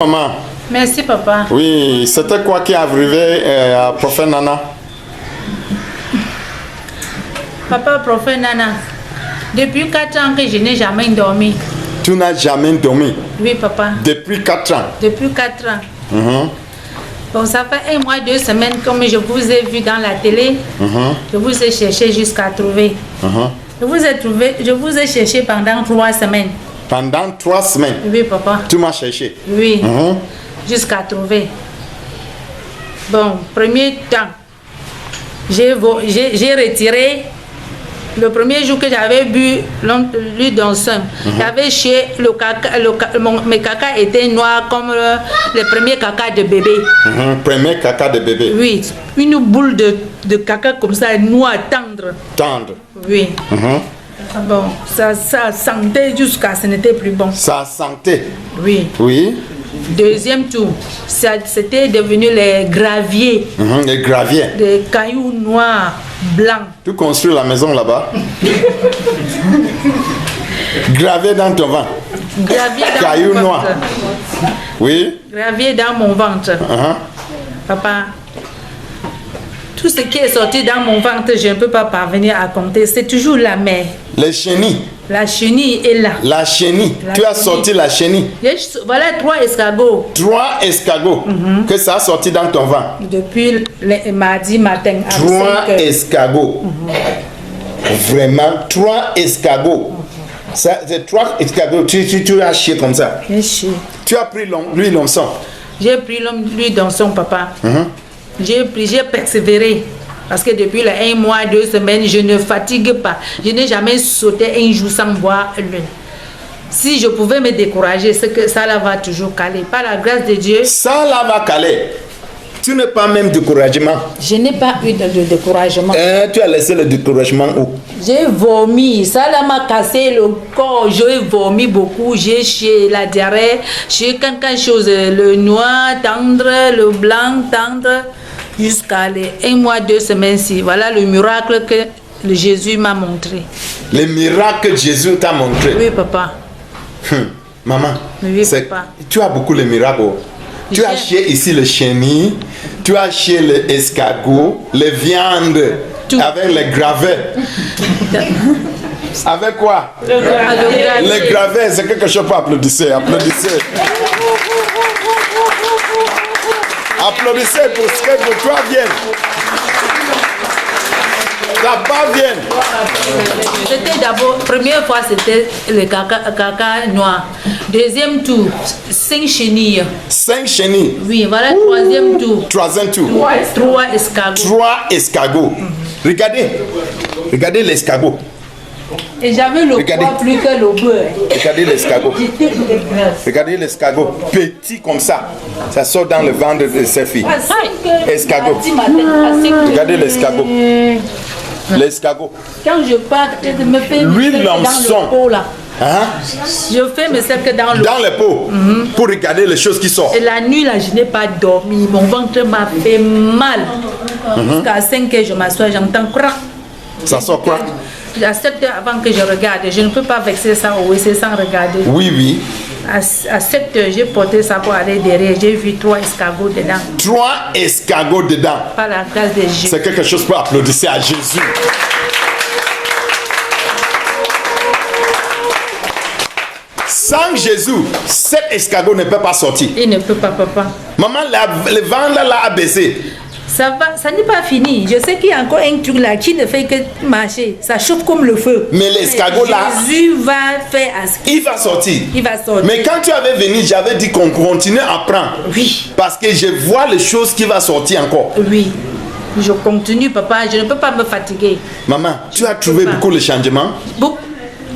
Maman. Merci, papa. Oui, c'était quoi qui est arrivé à Prophète Nana? Papa, Prophète Nana, depuis 4 ans que je n'ai jamais dormi. Tu n'as jamais dormi? Oui, papa. Depuis 4 ans? Depuis 4 ans. Bon, ça fait 1 mois, 2 semaines, comme je vous ai vu dans la télé. Je vous ai cherché jusqu'à trouver. Je vous ai cherché pendant 3 semaines. Pendant 3 semaines? Oui, papa. Tu m'as cherché? Oui, jusqu'à trouver. Bon, premier temps, j'ai retiré. Le premier jour que j'avais bu l'huile d'encens, j'avais chez mes caca étaient noirs comme le premier caca de bébé. Premier caca de bébé? Oui, une boule de caca comme ça, noir, tendre. Tendre? Oui. Bon, ça sentait jusqu'à ce n'était plus bon. Ça sentait? Oui. Oui. Deuxième tour, c'était devenu les graviers. Les graviers? Des cailloux noirs, blancs. Tu construis la maison là-bas? Gravier dans ton ventre? Gravier dans cailloux mon noirs? ventre. Oui. Gravier dans mon ventre. Papa, tout ce qui est sorti dans mon ventre, je ne peux pas parvenir à compter. C'est toujours la mer. Les chenilles? La chenille est là. La chenille? Tu as sorti la chenille? Voilà 3 escargots. 3 escargots que ça a sorti dans ton ventre? Depuis le mardi matin. 3 escargots. Vraiment, 3 escargots. C'est 3 escargots. Tu as chié comme ça? J'ai chié. Tu as pris l'huile d'encens? J'ai pris l'huile d'encens, papa. J'ai persévéré. Parce que depuis les 1 mois, 2 semaines, je ne fatigue pas. Je n'ai jamais sauté un jour sans boire l'huile. Si je pouvais me décourager, c'est que ça là va toujours caler. Par la grâce de Dieu. Ça là va caler. Tu n'es pas même découragement. Je n'ai pas eu de découragement. Tu as laissé le découragement où? J'ai vomi. Ça là m'a cassé le corps. J'ai vomi beaucoup. J'ai chié la diarrhée. J'ai quelque chose. Le noir tendre, le blanc tendre. Jusqu'à les 1 mois, 2 semaines. Voilà le miracle que Jésus m'a montré. Le miracle que Jésus t'a montré? Oui, papa. Maman, oui, papa. Tu as beaucoup de miracles. Tu as chié ici le chenille, tu as chié l'escargot, les viandes, avec les gravets. Avec quoi? Les gravets, c'est quelque chose pour applaudir. Applaudissez. Applaudissez pour ce que toi vienne. Là-bas vienne. C'était d'abord, première fois c'était le caca noir. Deuxième tour, 5 chenilles. 5 chenilles? Oui, voilà, troisième tour. Troisième tour. 3 escargots. 3 escargots. Regardez l'escargot. Et j'avais le poids plus que le beurre. Regardez l'escargot. Regardez l'escargot. Petit comme ça. Ça sort dans le ventre de ses filles. Escargot. Regardez l'escargot. L'escargot. Quand je pars, je me fais l'huile d'encens. Je fais mes cercles dans le pot pour regarder les choses qui sortent. Et la nuit là, je n'ai pas dormi. Mon ventre m'a fait mal. Jusqu'à 5 heures, je m'assois, j'entends crac. Ça sort quoi? À 7 heures avant que je regarde, je ne peux pas vexer ça ou essayer sans regarder. Oui. À 7 heures, j'ai porté ça pour aller derrière. J'ai vu 3 escargots dedans. 3 escargots dedans. Par la grâce de Jésus. C'est quelque chose pour applaudir à Jésus. Sans Jésus, cet escargot ne peut pas sortir. Il ne peut pas, papa. Maman, le vent là a baissé. Ça va, ça n'est pas fini. Je sais qu'il y a encore un truc là qui ne fait que marcher. Ça chauffe comme le feu. Mais l'escargot là, Jésus va faire à ce il va sortir. Il va sortir. Mais quand tu avais venu, j'avais dit qu'on continue à prendre. Oui. Parce que je vois les choses qui vont sortir encore. Oui. Je continue, papa. Je ne peux pas me fatiguer. Maman, tu as trouvé beaucoup de changements?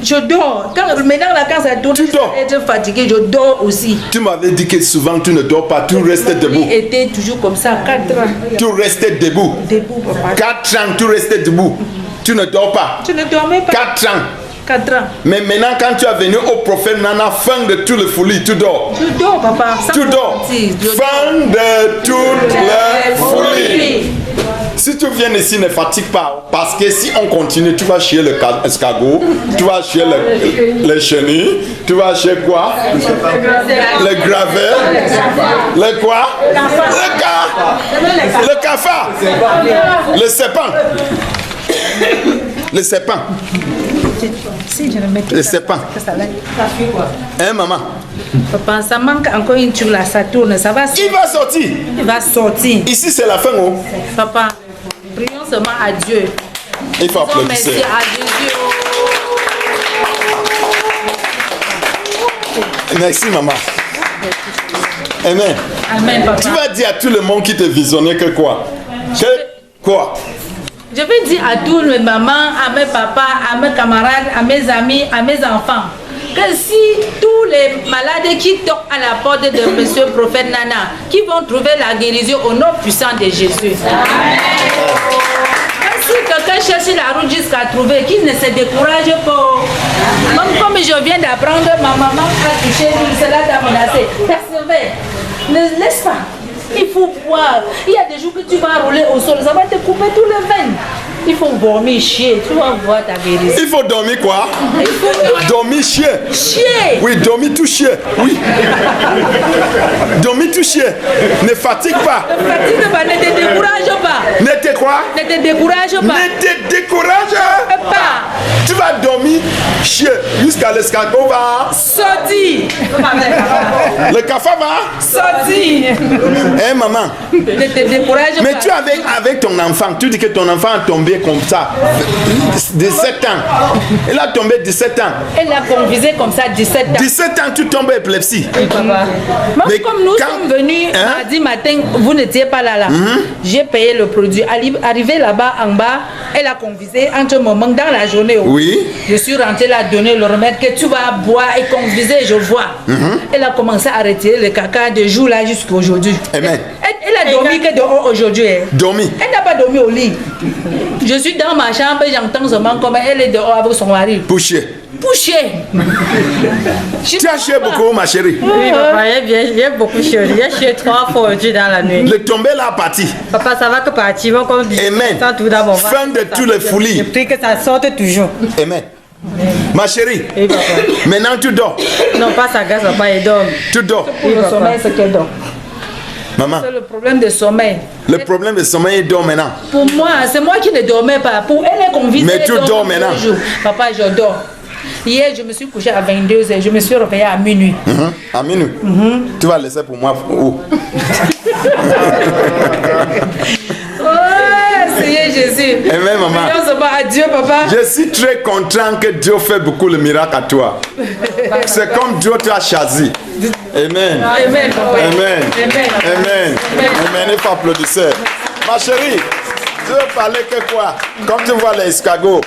Je dors. Maintenant, là, quand ça tourne, être fatigué, je dors aussi. Tu m'avais dit que souvent tu ne dors pas, tu restes debout. Il était toujours comme ça, 4 ans. Tu restais debout. Debout, papa. 4 ans, tu restais debout. Tu ne dors pas. Tu ne dormais pas. 4 ans. 4 ans. Mais maintenant, quand tu es venu au prophète Nana, fin de toutes les folies, tu dors. Je dors, papa. Tu dors. Fin de toutes les folies. Si tu viens ici, ne fatigue pas. Parce que si on continue, tu vas chier le escargot, tu vas chier les chenilles, tu vas chier quoi? Le gravet, le quoi? Le cafard, le serpent. Le serpent. Le serpent. Hein, maman? Papa, ça manque encore une tour là, ça tourne, ça va sortir. Il va sortir. Il va sortir. Ici, c'est la fin, oh. Papa, prions seulement à Dieu. Il faut applaudir. Merci à Jésus. Merci, maman. Amen. Amen, papa. Tu vas dire à tout le monde qui te visionnait que quoi? Que quoi? Je vais dire à tous mes mamans, à mes papas, à mes camarades, à mes amis, à mes enfants, que si tous les malades qui toquent à la porte de Monsieur Prophète Nana, qui vont trouver la guérison au nom puissant de Jésus. Amen. Si quelqu'un cherche la route jusqu'à trouver, qu'il ne se décourage pas. Même comme je viens d'apprendre, ma maman a touché, cela t'a menacé. Persévère, ne laisse pas. Il faut voir. Il y a des jours que tu vas rouler au sol, ça va te couper tous les veines. Il faut dormir, chier. Tu vas voir ta guérison. Il faut dormir quoi? Il faut dormir, chier. Chier. Oui, dormir tout chier. Oui. Dormir tout chier. Ne fatigue pas. Ne fatigue pas, ne te décourage pas. Ne te quoi? Ne te décourage pas. Ne te décourage pas. Tu vas dormir, chier, jusqu'à l'escargot va sortir. Le cafard va sortir. Hein, maman? Ne te décourage pas. Mais tu avec ton enfant, tu dis que ton enfant a tombé comme ça, 17 ans. Elle a tombé 17 ans. Elle a convisé comme ça 17 ans. 17 ans, tu tombes épilepsie. Oui, papa. Mais comme nous sommes venus mardi matin, vous n'étiez pas là. J'ai payé le produit. Arrivé là-bas en bas, elle a convisé entre un moment dans la journée. Oui. Je suis rentrée là donner le remède que tu vas boire et conviser, je vois. Elle a commencé à retirer le caca de jour là jusqu'à aujourd'hui. Amen. Elle a dormi que dehors aujourd'hui. Dormi. Elle n'a pas dormi au lit. Je suis dans ma chambre et j'entends seulement comment elle est dehors avec son mari. Pouché. Tu as chié beaucoup, ma chérie? Oui, papa, j'ai beaucoup chié. J'ai chié 3 fois aujourd'hui dans la nuit. Le tombé là parti. Papa, ça va que partir. Amen. Fin de tous les folies. Je prie que ça sorte toujours. Amen. Ma chérie, oui, papa. Maintenant tu dors. Non, pas ça, grâce, papa, il dort. Tu dors. Pour le sommeil, c'est qu'elle dort. Maman. C'est le problème de sommeil. Le problème de sommeil, il dort maintenant. Pour moi, c'est moi qui ne dormais pas. Pour elle, est convisée. Mais tu dors maintenant. Papa, je dors. Hier, je me suis couché à 22h. Je me suis réveillée à minuit. À minuit? Tu vas laisser pour moi où? Seigneur Jésus. Amen, maman. Adieu, papa. Je suis très content que Dieu fait beaucoup de miracles à toi. C'est comme Dieu t'a choisi. Amen. Amen, papa. Amen. Amen. Amen. Amen. Il faut applaudir. Ma chérie, tu veux parler que quoi? Comme tu vois les escargots.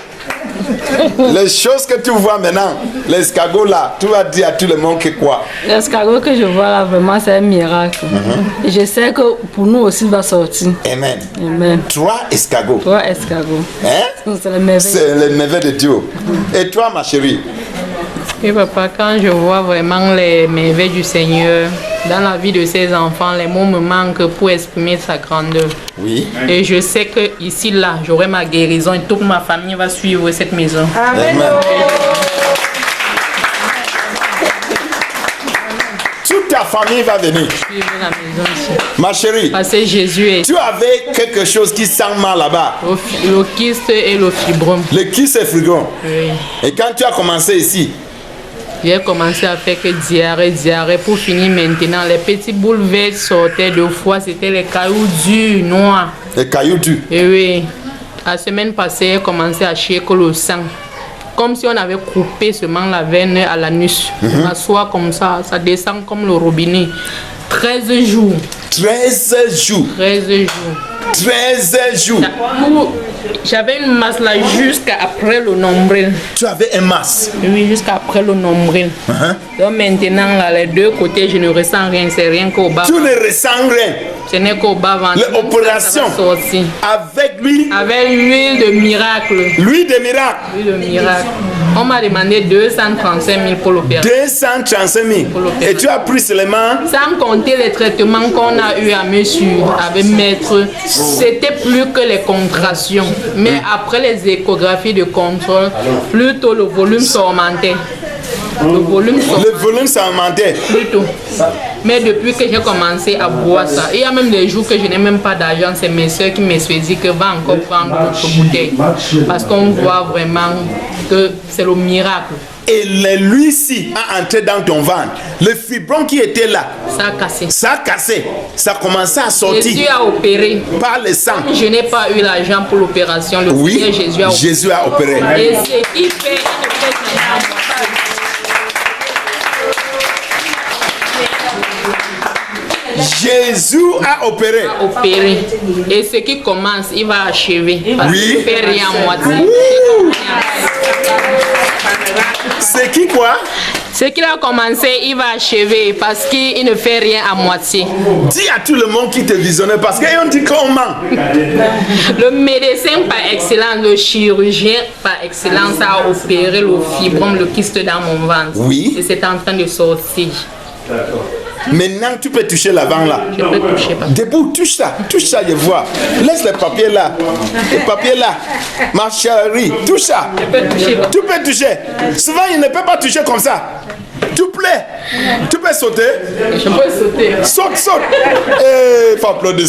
Les choses que tu vois maintenant, l'escargot là, tu vas dire à tout le monde que quoi? L'escargot que je vois là, vraiment, c'est un miracle. Et je sais que pour nous aussi, il va sortir. Amen. Amen. 3 escargots. 3 escargots. Hein? C'est le merveille. C'est le merveille de Dieu. Et toi, ma chérie? Oui, papa, quand je vois vraiment les merveilles du Seigneur dans la vie de ses enfants, les mots me manquent pour exprimer sa grandeur. Oui. Et je sais que ici, là, j'aurai ma guérison et toute ma famille va suivre cette maison. Amen. Toute ta famille va venir. Suivre la maison ici. Ma chérie, Parce que Jésus est tu avais quelque chose qui sent mal là-bas. le kyste et le fibrome. Le kyste et frigo. Oui. Et quand tu as commencé ici, J'ai commencé à faire que diarrhée pour finir maintenant. Les petits boules vertes sortaient 2 fois, c'était les cailloux durs, noirs. les cailloux durs. Et oui, la semaine passée, j'ai commencé à chier que le sang. Comme si on avait coupé seulement la veine à l'anus. On s'assoit comme ça descend comme le robinet. 13 jours. 13 jours. 13 jours. 13 jours. J'avais une masse là jusqu'après le nombril. Tu avais un masse. Oui, jusqu'après le nombril. Donc maintenant, là, les 2 côtés, je ne ressens rien. C'est rien qu'au bas. Tu ne ressens rien. Ce n'est qu'au bas ventre. L'opération. Avec lui. Avec l'huile de miracle. L'huile de miracle. L'huile de miracle. On m'a demandé 235 000 pour l'opération. 235 000. Et tu as pris seulement. Sans compter les traitements qu'on a eu à me suivre avec maître, C'était plus que les contractions. Mais après les échographies de contrôle, plutôt le volume s'augmentait. Le volume s'augmentait. Plutôt. Mais depuis que j'ai commencé à boire ça, il y a même des jours que je n'ai même pas d'argent, c'est mes soeurs qui me choisissent que va encore prendre d'autres bouteilles. Parce qu'on voit vraiment que c'est le miracle. Et lui-ci a entré dans ton ventre. Le fibron qui était là, ça a cassé. Ça a cassé. Ça a commencé à sortir. Jésus a opéré. Par le sang. Je n'ai pas eu l'argent pour l'opération. Le Seigneur Jésus a opéré. Et ce qui fait Jésus a opéré. Et ce qui commence, il va achever. Parce qu'il ne fait rien à moitié. C'est qui quoi? Ce qu'il a commencé, il va achever parce qu'il ne fait rien à moitié. Dis à tout le monde qui te visionnait parce qu'on dit qu'on ment. Le médecin par excellence, le chirurgien par excellence a opéré le fibrome, le kyste dans mon ventre. Oui. Et c'est en train de sortir. Maintenant, tu peux toucher l'avant là. Je peux toucher. Papa. Debout, touche ça, je vois. Laisse les papiers là. Les papiers là. Ma chérie, touche ça. Je peux toucher. Papa. Tu peux toucher. Souvent, il ne peut pas toucher comme ça. Tu plais. Tu peux sauter. Je peux sauter. Saute. Eh, faut applaudir.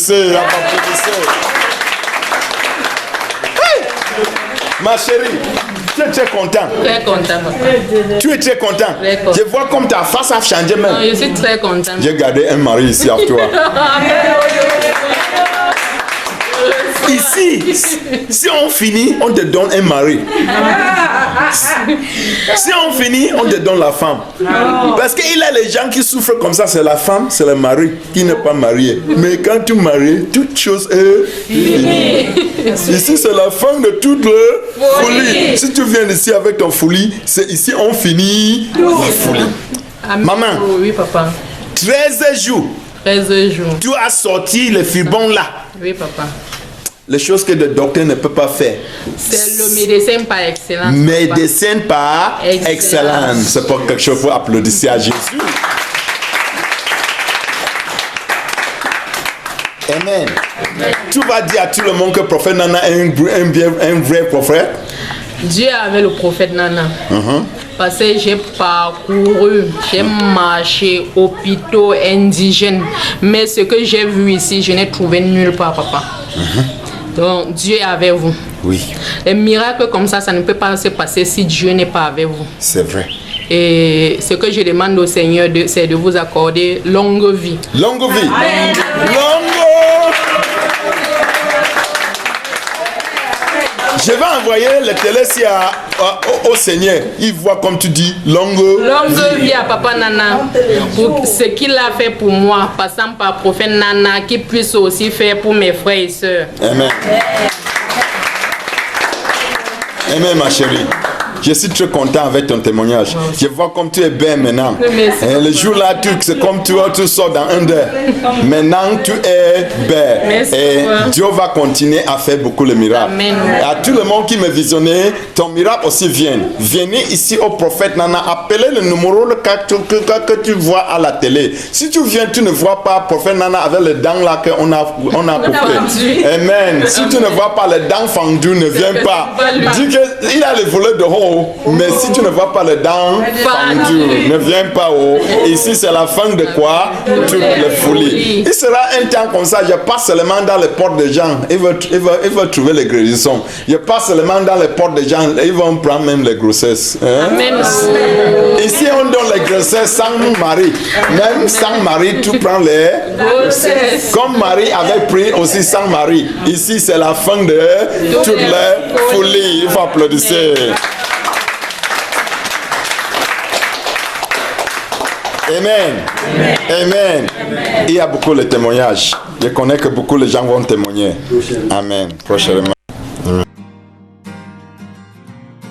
Hey. Ma chérie. Tu es très content. Très content, papa. Tu es très content. Très content. Je vois comme ta face a changé même. Non, je suis très content. J'ai gardé un mari ici avec toi. Ici, si on finit, on te donne un mari. Si on finit, on te donne la femme. Parce qu'il y a les gens qui souffrent comme ça, c'est la femme, c'est le mari qui n'est pas marié. Mais quand tu maries, toute chose est finie. Ici, c'est la fin de toute folie. Si tu viens ici avec ton folie, c'est ici on finit la folie. Amen. Maman, oui, papa. 13 jours. 13 jours. Tu as sorti le fibrome là. Oui, papa. Les choses que le docteur ne peut pas faire. C'est le médecin par excellence. Médecin par excellence. C'est pas quelque chose pour applaudir à Jésus. Amen. Tu vas dire à tout le monde que le prophète Nana est un vrai prophète. Dieu avait le prophète Nana. Parce que j'ai parcouru, j'ai marché hôpitaux indigènes. Mais ce que j'ai vu ici, je n'ai trouvé nulle part, papa. Donc Dieu est avec vous. Oui. Les miracles comme ça ne peut pas se passer si Dieu n'est pas avec vous. C'est vrai. Et ce que je demande au Seigneur, c'est de vous accorder longue vie. Longue vie. Amen. Je vais envoyer le télé au Seigneur. Il voit comme tu dis, longue vie à Papa Nana. Pour ce qu'il a fait pour moi, passant par prophète Nana, qu'il puisse aussi faire pour mes frères et sœurs. Amen. Amen, ma chérie. Je suis très content avec ton témoignage. Je vois comme tu es belle maintenant. Et le jour là, c'est comme tu sors dans un d'eux. Maintenant, tu es belle. Merci. Et Dieu va continuer à faire beaucoup de miracles. Amen. Et à tout le monde qui me visionnait, ton miracle aussi vient. Venez ici au prophète Nana. Appelez le numéro que tu vois à la télé. Si tu viens, tu ne vois pas prophète Nana avec les dents là qu'on a coupées. Amen. Si tu ne vois pas les dents fendues, ne viens pas. Dis qu'il a les volets de haut. Mais si tu ne vois pas les dents fendues, ne viens pas haut. Ici, c'est la fin de quoi? Toutes les folies. Il sera un temps comme ça. Je passe seulement dans les portes des gens. Ils veulent trouver les guérisons. Je passe seulement dans les portes des gens. Ils vont prendre même les grossesses. Hein? Amen. Ici, on donne les grossesses sans mari. Même sans mari, tu prends les grossesses. Comme Marie avait pris aussi sans mari. Ici, c'est la fin de toutes les folies. Il faut applaudir. Amen. Amen. Il y a beaucoup de témoignages. Je connais que beaucoup de gens vont témoigner. Amen. Prochainement.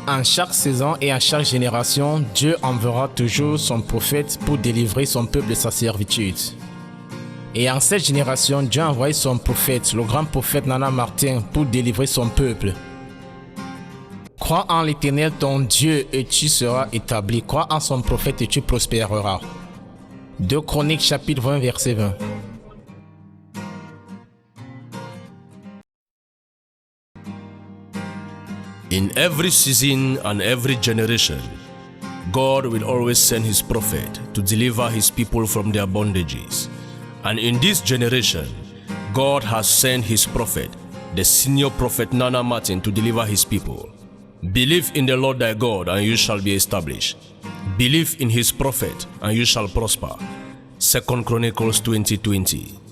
En chaque saison et en chaque génération, Dieu enverra toujours son prophète pour délivrer son peuple de sa servitude. Et en cette génération, Dieu a envoyé son prophète, le grand prophète Nana Martin, pour délivrer son peuple. Crois en l'Éternel ton Dieu et tu seras établi. Crois en son prophète et tu prospéreras. 2 Chroniques chapitre 20 verset 20. In every season and every generation, God will always send his prophet to deliver his people from their bondages. And in this generation, God has sent his prophet, the senior prophet Nana Martin, to deliver his people. Believe in the Lord thy God, and you shall be established. Believe in his prophet, and you shall prosper. 2 Chronicles 20:20.